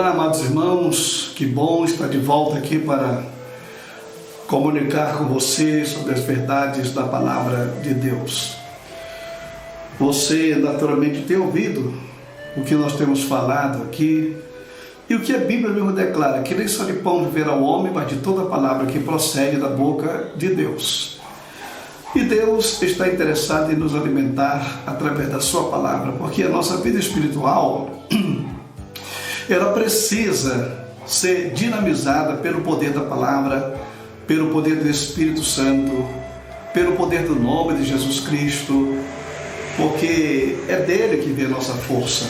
Olá, amados irmãos, que bom estar de volta aqui para comunicar com você sobre as verdades da Palavra de Deus. Você naturalmente tem ouvido o que nós temos falado aqui e o que a Bíblia mesmo declara, que nem só de pão viverá o homem, mas de toda palavra que procede da boca de Deus. E Deus está interessado em nos alimentar através da sua palavra, porque a nossa vida espiritual ela precisa ser dinamizada pelo poder da palavra, pelo poder do Espírito Santo, pelo poder do nome de Jesus Cristo, porque é dele que vem a nossa força.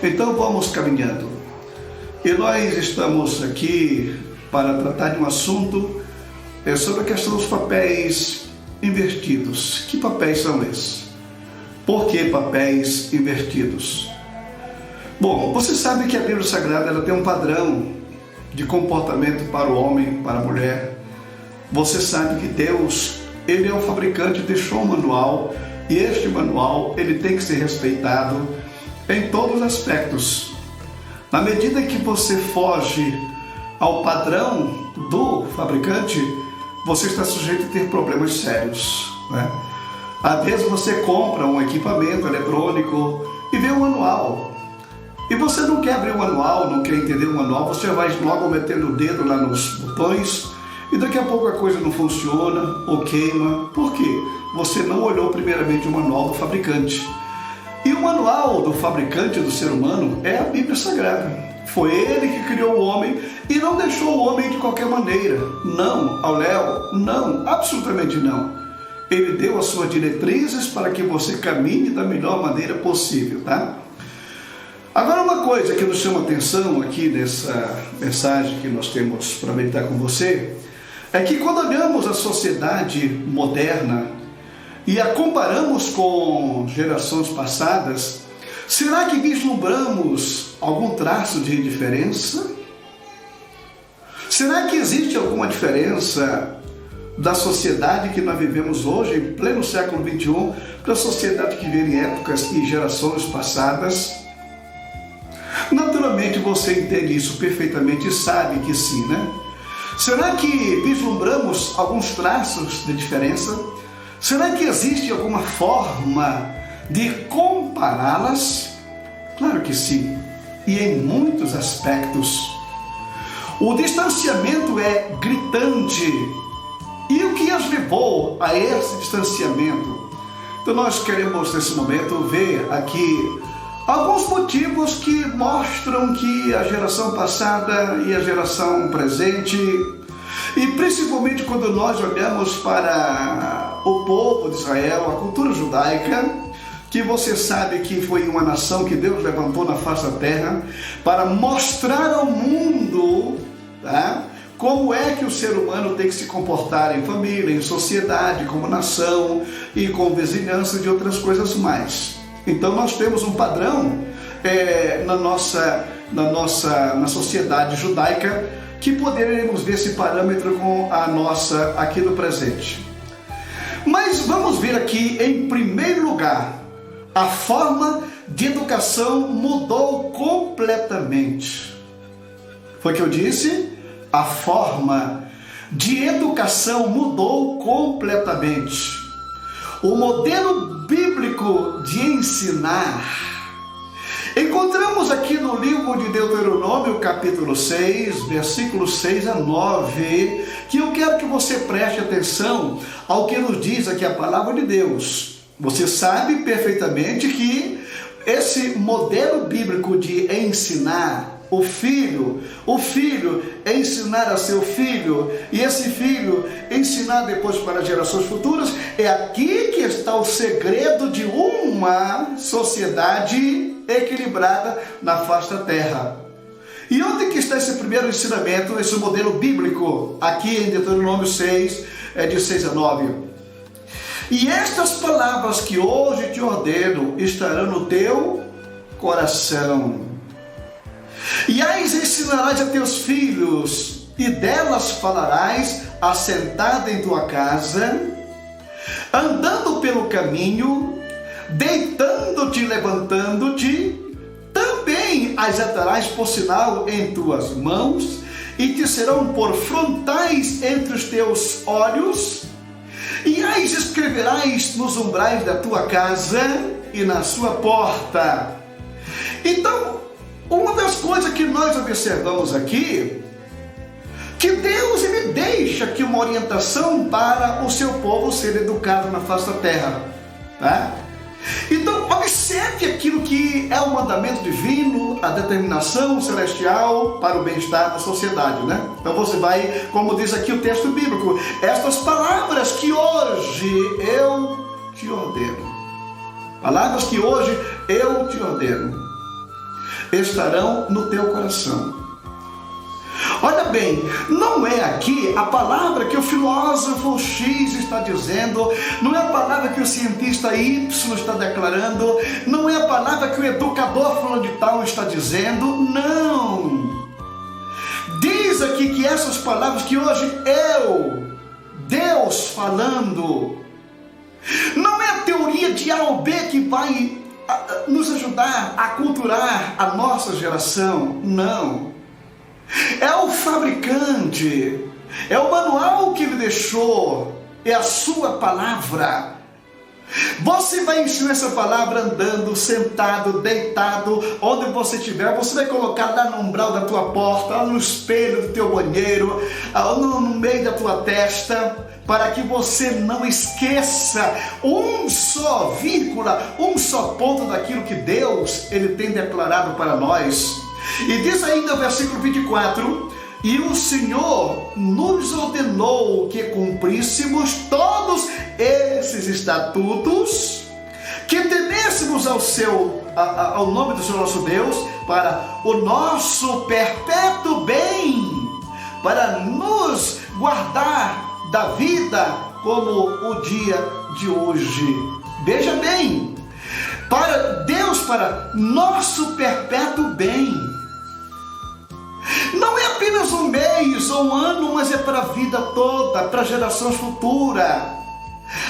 Então vamos caminhando. E nós estamos aqui para tratar de um assunto sobre a questão dos papéis invertidos. Que papéis são esses? Por que papéis invertidos? Bom, você sabe que a Bíblia Sagrada ela tem um padrão de comportamento para o homem, para a mulher. Você sabe que Deus, ele é o fabricante, deixou um manual, e este manual ele tem que ser respeitado em todos os aspectos. Na medida que você foge ao padrão do fabricante, você está sujeito a ter problemas sérios, né? Às vezes você compra um equipamento eletrônico e vê um manual. E você não quer abrir o manual, não quer entender o manual, você vai logo metendo o dedo lá nos botões e daqui a pouco a coisa não funciona ou queima. Por quê? Você não olhou primeiramente o manual do fabricante. E o manual do fabricante do ser humano é a Bíblia Sagrada. Foi ele que criou o homem e não deixou o homem de qualquer maneira. Não, ao léu, não, absolutamente não. Ele deu as suas diretrizes para que você caminhe da melhor maneira possível, tá? Agora, uma coisa que nos chama atenção aqui nessa mensagem que nós temos para meditar com você é que quando olhamos a sociedade moderna e a comparamos com gerações passadas, será que vislumbramos algum traço de diferença? Será que existe alguma diferença da sociedade que nós vivemos hoje, em pleno século XXI, para a sociedade que veio em épocas e gerações passadas? Naturalmente você entende isso perfeitamente e sabe que sim, né? Será que vislumbramos alguns traços de diferença? Será que existe alguma forma de compará-las? Claro que sim, e em muitos aspectos. O distanciamento é gritante. E o que as levou a esse distanciamento? Então nós queremos nesse momento ver aqui alguns motivos que mostram que a geração passada e a geração presente, e principalmente quando nós olhamos para o povo de Israel, a cultura judaica, que você sabe que foi uma nação que Deus levantou na face da terra para mostrar ao mundo, tá, como é que o ser humano tem que se comportar em família, em sociedade, como nação e com vizinhança e de outras coisas mais. Então nós temos um padrão na sociedade judaica que poderemos ver esse parâmetro com a nossa aqui no presente. Mas vamos ver aqui, em primeiro lugar, a forma de educação mudou completamente. Foi o que eu disse? A forma de educação mudou completamente. O modelo bíblico de ensinar. Encontramos aqui no livro de Deuteronômio, capítulo 6, versículos 6 a 9, que eu quero que você preste atenção ao que nos diz aqui a palavra de Deus. Você sabe perfeitamente que esse modelo bíblico de ensinar, o filho ensinar a seu filho, e esse filho ensinar depois para gerações futuras, é aqui que está o segredo de uma sociedade equilibrada na face da terra. E onde que está esse primeiro ensinamento, esse modelo bíblico? Aqui em Deuteronômio 6, de 6 a 9. E estas palavras que hoje te ordeno estarão no teu coração, e as ensinarás a teus filhos, e delas falarás assentado em tua casa, andando pelo caminho, deitando-te e levantando-te, também também as atarás por sinal em tuas mãos, e te serão por frontais entre os teus olhos, e as escreverás nos umbrais da tua casa e na sua porta. Então, uma das coisas que nós observamos aqui, que Deus ele deixa aqui uma orientação para o seu povo ser educado na face da terra, tá? Então, observe aquilo que é o mandamento divino, a determinação celestial para o bem-estar da sociedade, né? Então você vai, como diz aqui o texto bíblico, estas palavras que hoje eu te ordeno, palavras que hoje eu te ordeno, estarão no teu coração. Olha bem, não é aqui a palavra que o filósofo X está dizendo, não é a palavra que o cientista Y está declarando, não é a palavra que o educador fulano de tal está dizendo, não. Diz aqui que essas palavras que hoje Deus falando, não é a teoria de A ou B que vai nos ajudar a culturar a nossa geração, não. É o fabricante, é o manual que ele deixou, é a sua palavra. Você vai ensinar essa palavra andando, sentado, deitado, onde você estiver. Você vai colocar lá no umbral da tua porta, lá no espelho do teu banheiro, no meio da tua testa, para que você não esqueça um só vírgula, um só ponto daquilo que Deus ele tem declarado para nós. E diz ainda o versículo 24: e o Senhor nos ordenou que cumpríssemos todos esses estatutos, que temêssemos ao nome do Senhor nosso Deus, para o nosso perpétuo bem, para nos guardar da vida como o dia de hoje. Veja bem, para Deus, para nosso perpétuo bem. Não é apenas um mês ou um ano, mas é para a vida toda, para gerações futuras.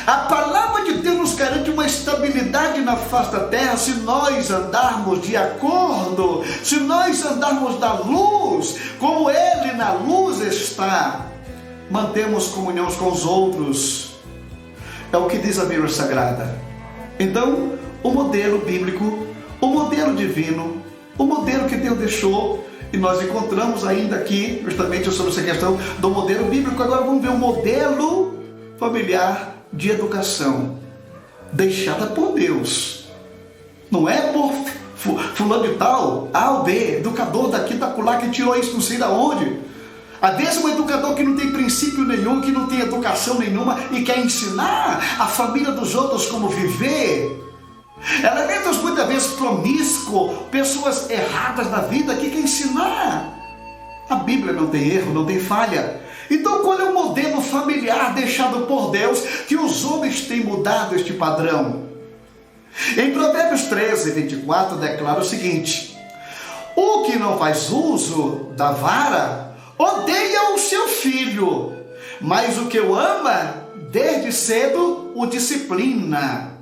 A palavra de Deus nos garante uma estabilidade na face da terra se nós andarmos de acordo, se nós andarmos da luz, como Ele na luz está. Mantemos comunhão com os outros. É o que diz a Bíblia Sagrada. Então, o modelo bíblico, o modelo divino, o modelo que Deus deixou, e nós encontramos ainda aqui, justamente sobre essa questão do modelo bíblico. Agora vamos ver o modelo familiar de educação, deixada por Deus. Não é por fulano de tal, A ou B, educador daqui, da acolá, que tirou isso não sei da onde. Às vezes um educador que não tem princípio nenhum, que não tem educação nenhuma e quer ensinar a família dos outros como viver. Elementos muitas vezes promíscuos, pessoas erradas na vida que quer ensinar. A Bíblia não tem erro, não tem falha. Então qual é o modelo familiar deixado por Deus que os homens têm mudado este padrão? Em Provérbios 13, 24 declara o seguinte: o que não faz uso da vara odeia o seu filho, mas o que o ama desde cedo o disciplina.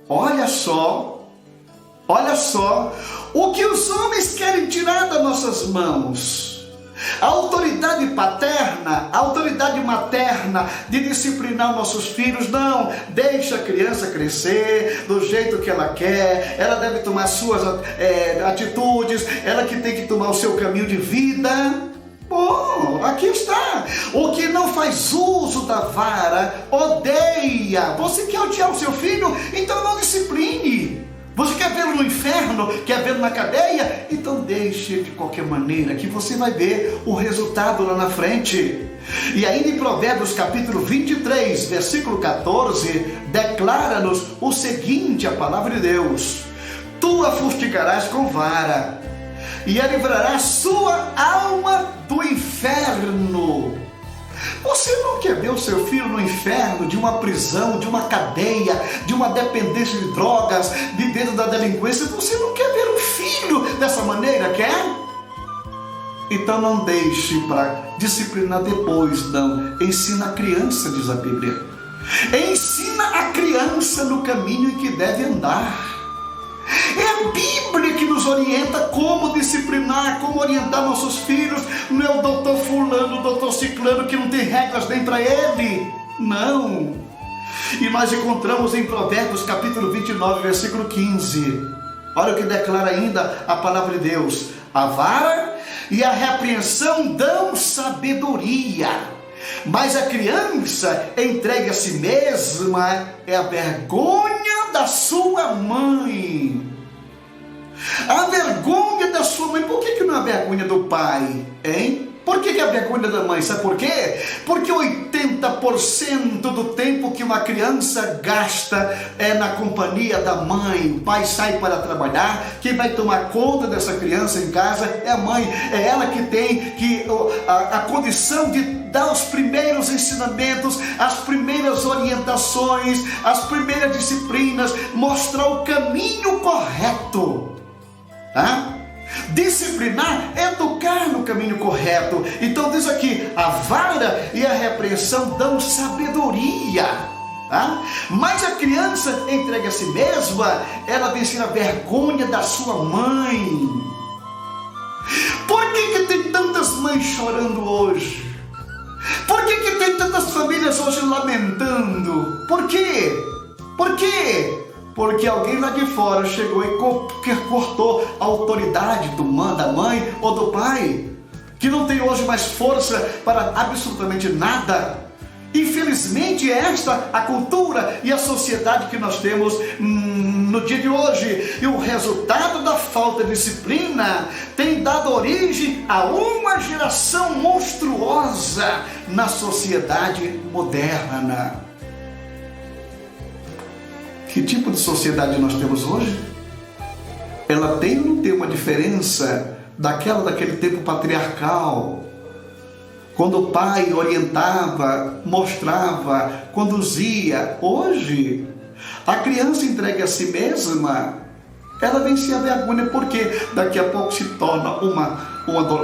Olha só o que os homens querem tirar das nossas mãos. A autoridade paterna, a autoridade materna de disciplinar nossos filhos. Não, deixa a criança crescer do jeito que ela quer, ela deve tomar suas atitudes, ela que tem que tomar o seu caminho de vida. Bom, aqui está. O que não faz uso da vara odeia. Você quer odiar o seu filho? Então não discipline. Você quer vê-lo no inferno? Quer vê-lo na cadeia? Então deixe de qualquer maneira, que você vai ver o resultado lá na frente. E ainda em Provérbios capítulo 23, versículo 14, declara-nos o seguinte, a palavra de Deus: tu a fustigarás com vara, e a livrarás sua alma do inferno. Você não quer ver o seu filho no inferno, de uma prisão, de uma cadeia, de uma dependência de drogas, de dentro da delinquência? Você não quer ver um filho dessa maneira, quer? Então não deixe para disciplinar depois, não. Ensina a criança, diz a Bíblia. Ensina a criança no caminho em que deve andar. É a Bíblia que nos orienta como disciplinar, como orientar nossos filhos. Não é o doutor fulano, o doutor ciclano que não tem regras nem para ele. Não. E nós encontramos em Provérbios capítulo 29, versículo 15. Olha o que declara ainda a palavra de Deus: a vara e a repreensão dão sabedoria, mas a criança entregue a si mesma é a vergonha da sua mãe. A vergonha da sua mãe. Por que não é a vergonha do pai, hein? Por que é a vergonha da mãe? Sabe por quê? Porque 80% do tempo que uma criança gasta é na companhia da mãe. O pai sai para trabalhar, quem vai tomar conta dessa criança em casa é a mãe. É ela que tem a condição de dar os primeiros ensinamentos, as primeiras orientações, as primeiras disciplinas, mostrar o caminho correto. Tá? Disciplinar, educar no caminho correto. Então diz aqui: a vara e a repreensão dão sabedoria, tá? Mas a criança entregue a si mesma, ela vence a vergonha da sua mãe. Por que tem tantas mães chorando hoje? Por que tem tantas famílias hoje lamentando? Por quê? Por quê? Porque alguém lá de fora chegou e cortou a autoridade da mãe ou do pai, que não tem hoje mais força para absolutamente nada. Infelizmente, esta a cultura e a sociedade que nós temos no dia de hoje. E o resultado da falta de disciplina tem dado origem a uma geração monstruosa na sociedade moderna. Que tipo de sociedade nós temos hoje? Ela tem ou não tem uma diferença daquele tempo patriarcal, quando o pai orientava, mostrava, conduzia? Hoje, a criança entregue a si mesma, ela vence a vergonha, porque daqui a pouco se torna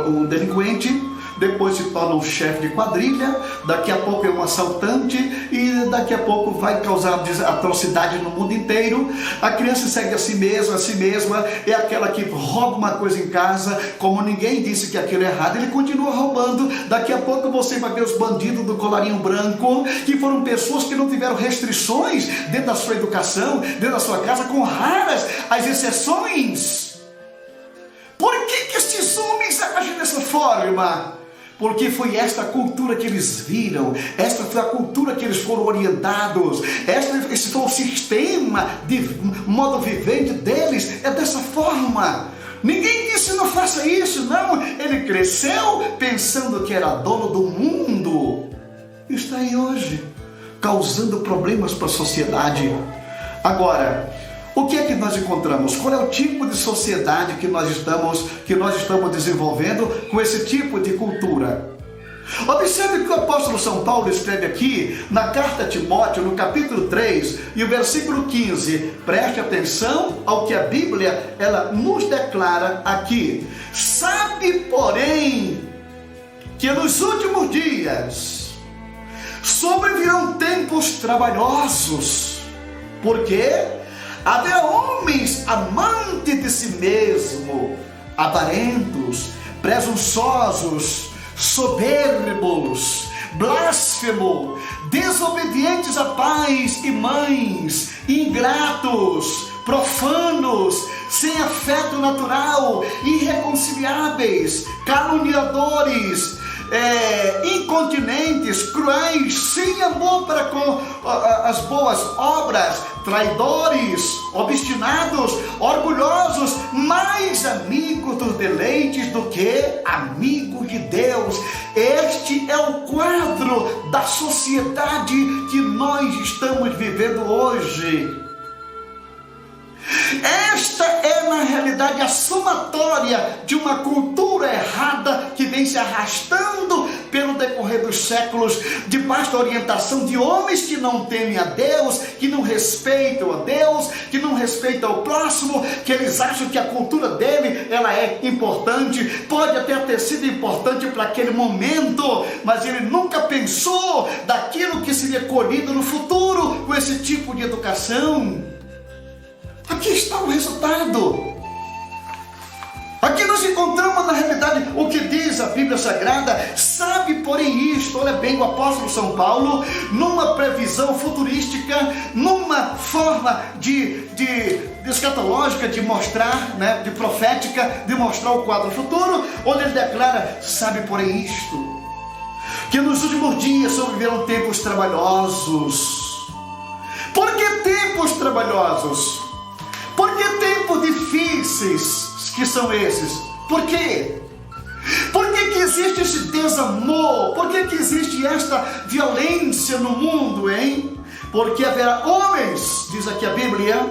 um delinquente, depois se torna um chefe de quadrilha, daqui a pouco é um assaltante e daqui a pouco vai causar atrocidade no mundo inteiro. A criança segue a si mesma, é aquela que rouba uma coisa em casa, como ninguém disse que aquilo é errado, ele continua roubando. Daqui a pouco você vai ver os bandidos do colarinho branco, que foram pessoas que não tiveram restrições dentro da sua educação, dentro da sua casa, com raras as exceções. Por que estes homens agem dessa forma? Porque foi esta cultura que eles viram, esta foi a cultura que eles foram orientados, esse foi o sistema de modo vivente deles, é dessa forma. Ninguém disse não faça isso, não. Ele cresceu pensando que era dono do mundo. Está aí hoje, causando problemas para a sociedade. Agora, o que é que nós encontramos? Qual é o tipo de sociedade que nós estamos desenvolvendo com esse tipo de cultura? Observe que o apóstolo São Paulo escreve aqui na carta a Timóteo, no capítulo 3 e o versículo 15. Preste atenção ao que a Bíblia ela nos declara aqui. Sabe, porém, que nos últimos dias sobrevirão tempos trabalhosos, porque haverá homens amantes de si mesmo, avarentos, presunçosos, soberbos, blasfemos, desobedientes a pais e mães, ingratos, profanos, sem afeto natural, irreconciliáveis, caluniadores, incontinentes, cruéis, sem amor para com as boas obras, traidores, obstinados, orgulhosos, mais amigos dos deleites do que amigos de Deus. Este é o quadro da sociedade que nós estamos vivendo hoje. Esta é, na realidade, a somatória de uma cultura errada que vem se arrastando pelo decorrer dos séculos, debaixo da orientação de homens que não temem a Deus, que não respeitam a Deus, que não respeitam o próximo, que eles acham que a cultura dele ela é importante, pode até ter sido importante para aquele momento, mas ele nunca pensou daquilo que seria colhido no futuro com esse tipo de educação. Aqui está o resultado. Aqui nós encontramos na realidade o que diz a Bíblia Sagrada. Sabe, porém, isto, olha bem, o apóstolo São Paulo, numa previsão futurística, numa forma de escatológica de mostrar, né, de profética, de mostrar o quadro futuro, onde ele declara: sabe, porém, isto, que nos últimos dias sobreviverão tempos trabalhosos. Por que tempos trabalhosos? Por que tempos difíceis que são esses? Por quê? Por que existe esse desamor? Por que existe esta violência no mundo, hein? Porque haverá homens, diz aqui a Bíblia,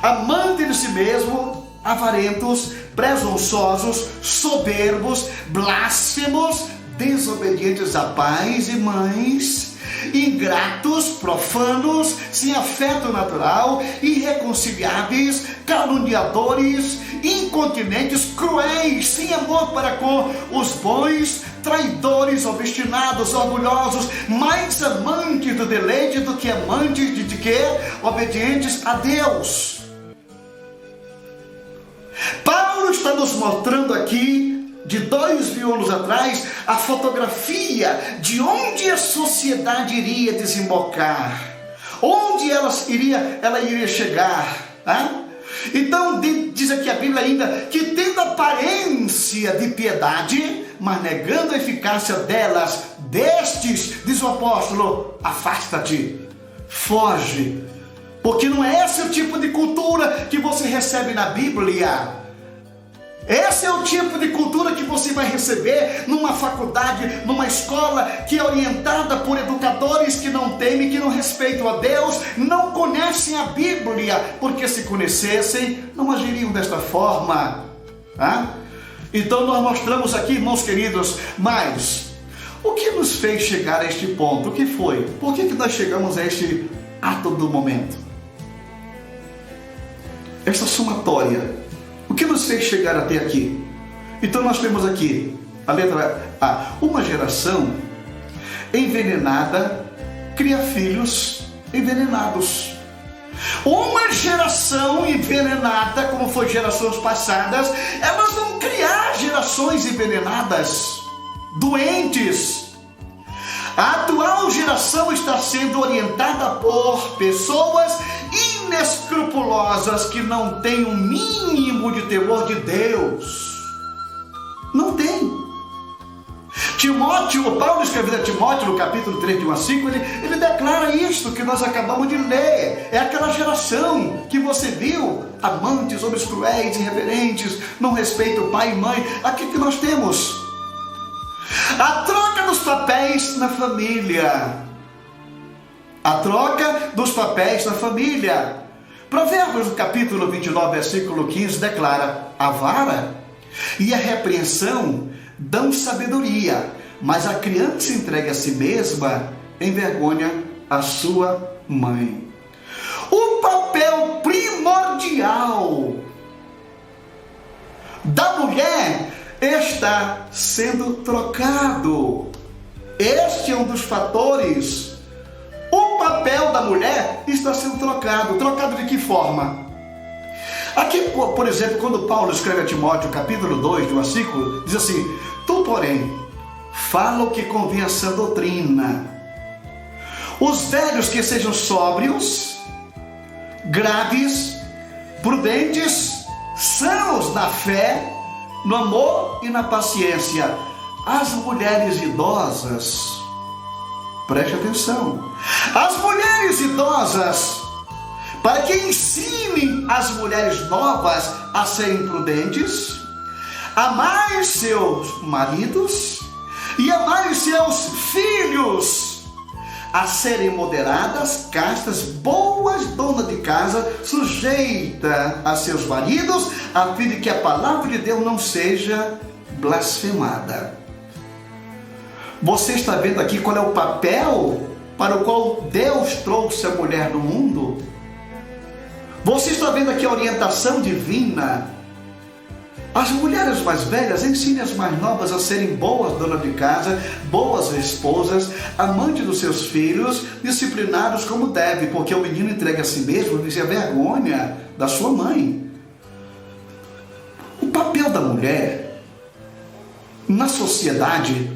amantes de si mesmo, avarentos, presunçosos, soberbos, blasfemos, desobedientes a pais e mães, ingratos, profanos, sem afeto natural, irreconciliáveis, caluniadores, incontinentes, cruéis, sem amor para com os bons, traidores, obstinados, orgulhosos, mais amantes do deleite do que amantes de quê? Obedientes a Deus. Paulo está nos mostrando aqui, de 2000 anos atrás, a fotografia de onde a sociedade iria desembocar, onde ela iria chegar, tá? Então diz aqui a Bíblia ainda que, tendo aparência de piedade, mas negando a eficácia delas, destes, diz o apóstolo, afasta-te, foge, porque não é esse o tipo de cultura que você recebe na Bíblia. Esse é o tipo de cultura que você vai receber numa faculdade, numa escola que é orientada por educadores que não temem, que não respeitam a Deus, não conhecem a Bíblia, porque se conhecessem, não agiriam desta forma. Tá? Então nós mostramos aqui, irmãos queridos, mas o que nos fez chegar a este ponto? O que foi? Por que nós chegamos a este ato do momento? Esta somatória. O que nos fez chegar até aqui? Então nós temos aqui a letra A. Uma geração envenenada cria filhos envenenados. Uma geração envenenada, como foi gerações passadas, elas vão criar gerações envenenadas, doentes. A atual geração está sendo orientada por pessoas inescrupulosas que não têm um mínimo de temor de Deus. Não tem. Paulo escrevendo a Timóteo no capítulo 3, de 1 a 5, ele declara isto que nós acabamos de ler. É aquela geração que você viu, amantes, homens cruéis, irreverentes, não respeitam pai e mãe. Aqui que nós temos a troca dos papéis na família. A troca dos papéis na família. Provérbios, no capítulo 29, versículo 15, declara: a vara e a repreensão dão sabedoria, mas a criança entregue a si mesma envergonha a sua mãe. O papel primordial da mulher está sendo trocado. Este é um dos fatores. O papel da mulher está sendo trocado. Trocado de que forma? Aqui, por exemplo, quando Paulo escreve a Timóteo, capítulo 2, de 1 a 5, diz assim: tu, porém, fala o que convém a sã doutrina. Os velhos que sejam sóbrios, graves, prudentes, sãos na fé, no amor e na paciência. As mulheres idosas, preste atenção, as mulheres idosas, para que ensinem as mulheres novas a serem prudentes, amarem seus maridos e amarem seus filhos, a serem moderadas, castas, boas, donas de casa, sujeita a seus maridos, a fim de que a palavra de Deus não seja blasfemada. Você está vendo aqui qual é o papel para o qual Deus trouxe a mulher no mundo? Você está vendo aqui a orientação divina? As mulheres mais velhas ensinem as mais novas a serem boas donas de casa, boas esposas, amantes dos seus filhos, disciplinados como deve, porque o menino entregue a si mesmo, diz a vergonha da sua mãe. O papel da mulher na sociedade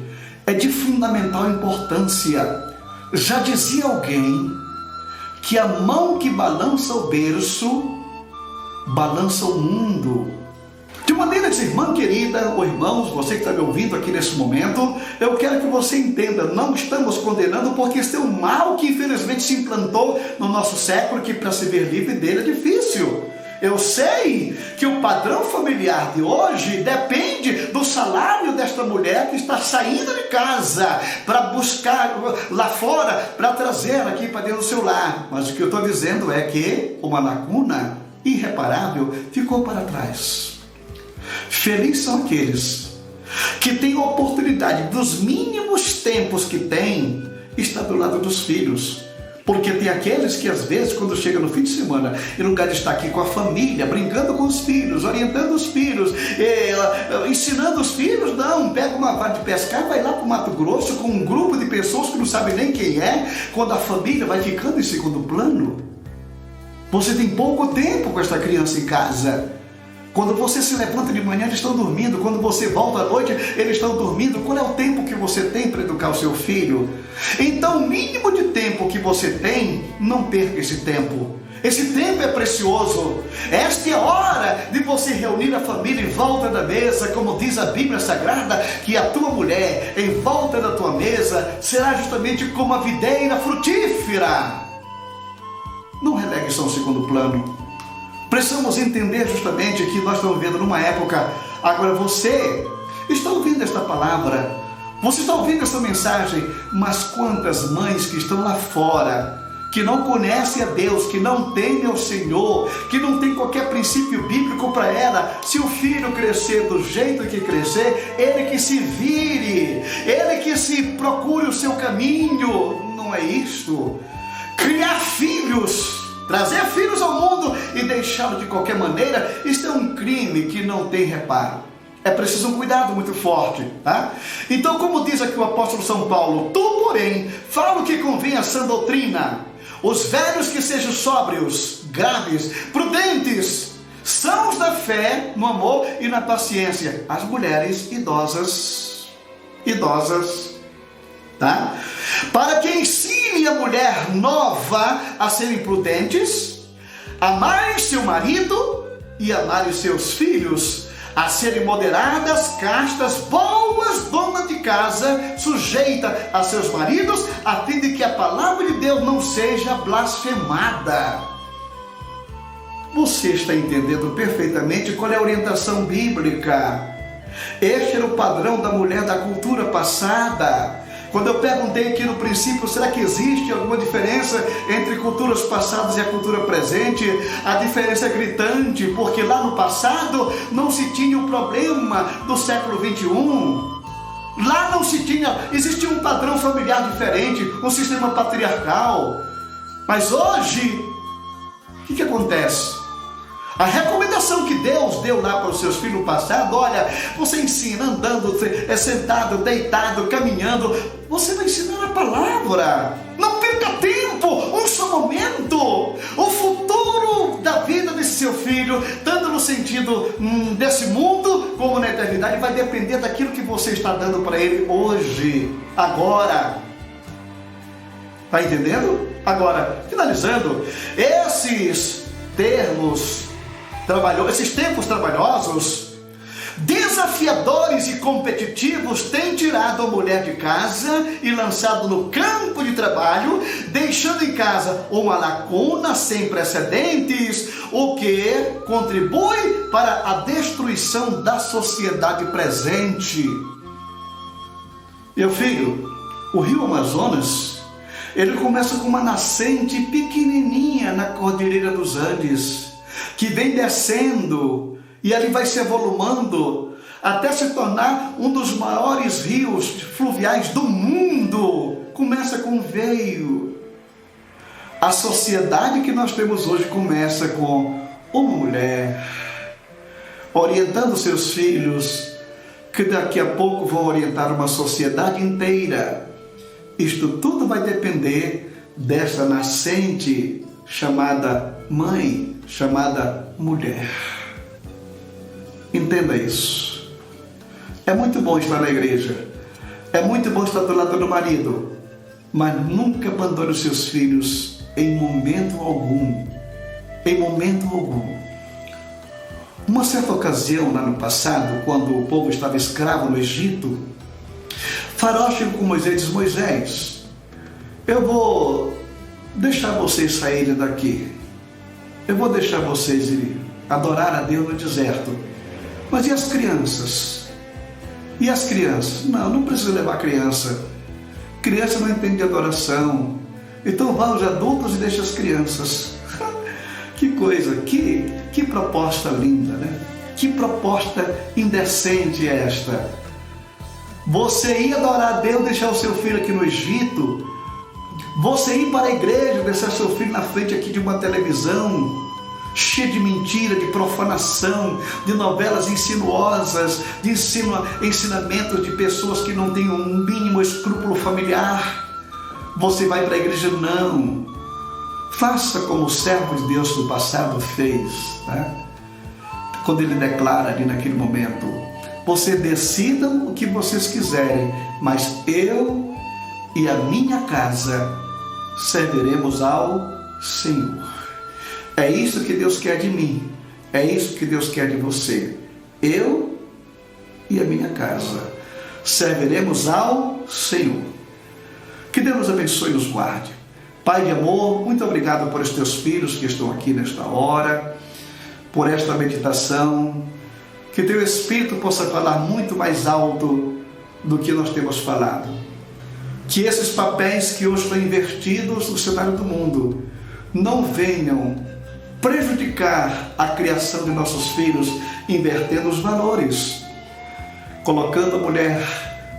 é de fundamental importância. Já dizia alguém que a mão que balança o berço, balança o mundo. De maneira que, irmã querida, ou irmãos, você que está me ouvindo aqui nesse momento, eu quero que você entenda, não estamos condenando, porque esse é um mal que infelizmente se implantou no nosso século, que para se ver livre dele é difícil. Eu sei que o padrão familiar de hoje depende do salário desta mulher que está saindo de casa para buscar lá fora, para trazer aqui para dentro do seu lar. Mas o que eu estou dizendo é que uma lacuna irreparável ficou para trás. Felizes são aqueles que têm a oportunidade, dos mínimos tempos que têm, estar do lado dos filhos. Porque tem aqueles que às vezes, quando chega no fim de semana, em lugar de estar aqui com a família, brincando com os filhos, orientando os filhos, ensinando os filhos, não, pega uma vara de pescar, vai lá para o Mato Grosso com um grupo de pessoas que não sabem nem quem é, quando a família vai ficando em segundo plano. Você tem pouco tempo com esta criança em casa. Quando você se levanta de manhã, eles estão dormindo. Quando você volta à noite, eles estão dormindo. Qual é o tempo que você tem para educar o seu filho? Então, o mínimo de tempo que você tem, não perca esse tempo. Esse tempo é precioso. Esta é a hora de você reunir a família em volta da mesa, como diz a Bíblia Sagrada, que a tua mulher em volta da tua mesa será justamente como a videira frutífera. Não relegue isso a um segundo plano. Precisamos entender justamente que nós estamos vivendo numa época. Agora você está ouvindo esta palavra, você está ouvindo essa mensagem, mas quantas mães que estão lá fora, que não conhecem a Deus, que não temem ao Senhor, que não tem qualquer princípio bíblico para ela. Se o filho crescer do jeito que crescer, ele que se vire, ele que se procure o seu caminho. Não é isto. Criar filhos, trazer filhos ao mundo e deixá-los de qualquer maneira, isso é um crime que não tem reparo. É preciso um cuidado muito forte, tá? Então, como diz aqui o apóstolo São Paulo, tu, porém, fala o que convém a sã doutrina. Os velhos que sejam sóbrios, graves, prudentes, sãos da fé, no amor e na paciência. As mulheres idosas, tá? Para que ensine a mulher nova a serem prudentes, amarem seu marido e amarem seus filhos, a serem moderadas, castas, boas donas de casa, sujeita a seus maridos, a fim de que a palavra de Deus não seja blasfemada. Você está entendendo perfeitamente qual é a orientação bíblica. Este era o padrão da mulher da cultura passada. Quando eu perguntei aqui no princípio, será que existe alguma diferença entre culturas passadas e a cultura presente? A diferença é gritante, porque lá no passado não se tinha o problema do século 21. Lá não se tinha, existia um padrão familiar diferente, um sistema patriarcal. Mas hoje, o que acontece? A recomendação que Deus deu lá para os seus filhos no passado, olha, você ensina andando, sentado, deitado, caminhando, você vai ensinar a palavra. Não perca tempo, um só momento. O futuro da vida desse seu filho, tanto no sentido desse mundo, como na eternidade, vai depender daquilo que você está dando para ele hoje, agora. Está entendendo? Agora, finalizando, esses tempos trabalhosos, desafiadores e competitivos, têm tirado a mulher de casa e lançado no campo de trabalho, deixando em casa uma lacuna sem precedentes, o que contribui para a destruição da sociedade presente. Meu filho, o rio Amazonas, ele começa com uma nascente pequenininha na Cordilheira dos Andes, que vem descendo e ali vai se avolumando até se tornar um dos maiores rios fluviais do mundo. Começa com um veio. A sociedade que nós temos hoje começa com uma mulher, orientando seus filhos, que daqui a pouco vão orientar uma sociedade inteira. Isto tudo vai depender dessa nascente chamada mãe, chamada mulher. Entenda isso. É muito bom estar na igreja, é muito bom estar do lado do marido, mas nunca abandone os seus filhos em momento algum. Em momento algum. Uma certa ocasião, lá no passado, quando o povo estava escravo no Egito, Faraó chegou com Moisés e disse: Moisés, eu vou deixar vocês saírem daqui. Eu vou deixar vocês ir adorar a Deus no deserto. Mas e as crianças? E as crianças? Não precisa levar criança. Criança não entende de adoração. Então vá os adultos e deixa as crianças. Que coisa, que proposta linda, né? Que proposta indecente é esta? Você ir adorar a Deus, deixar o seu filho aqui no Egito? Você ir para a igreja, deixar seu filho na frente aqui de uma televisão cheia de mentira, de profanação, de novelas insinuosas, de ensinamentos de pessoas que não têm um mínimo escrúpulo familiar? Você vai para a igreja? Não. Faça como o servo de Deus do passado fez, né? Quando ele declara ali naquele momento: você decidam o que vocês quiserem, mas eu e a minha casa serviremos ao Senhor. É isso que Deus quer de mim, é isso que Deus quer de você. Eu e a minha casa serviremos ao Senhor. Que Deus nos abençoe e nos guarde. Pai de amor, muito obrigado por os teus filhos que estão aqui nesta hora, por esta meditação. Que teu Espírito possa falar muito mais alto do que nós temos falado. Que esses papéis que hoje estão invertidos no cenário do mundo não venham prejudicar a criação de nossos filhos, invertendo os valores, colocando a mulher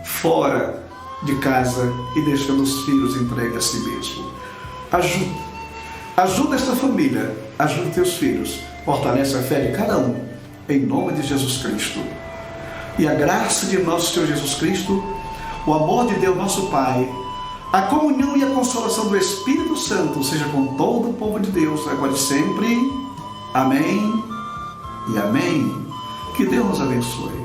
fora de casa e deixando os filhos entregues a si mesmo. Ajuda esta família, ajuda teus filhos, fortalece a fé de cada um, em nome de Jesus Cristo. E a graça de nosso Senhor Jesus Cristo, o amor de Deus nosso Pai, a comunhão e a consolação do Espírito Santo seja com todo o povo de Deus, agora e sempre. Amém e amém. Que Deus nos abençoe.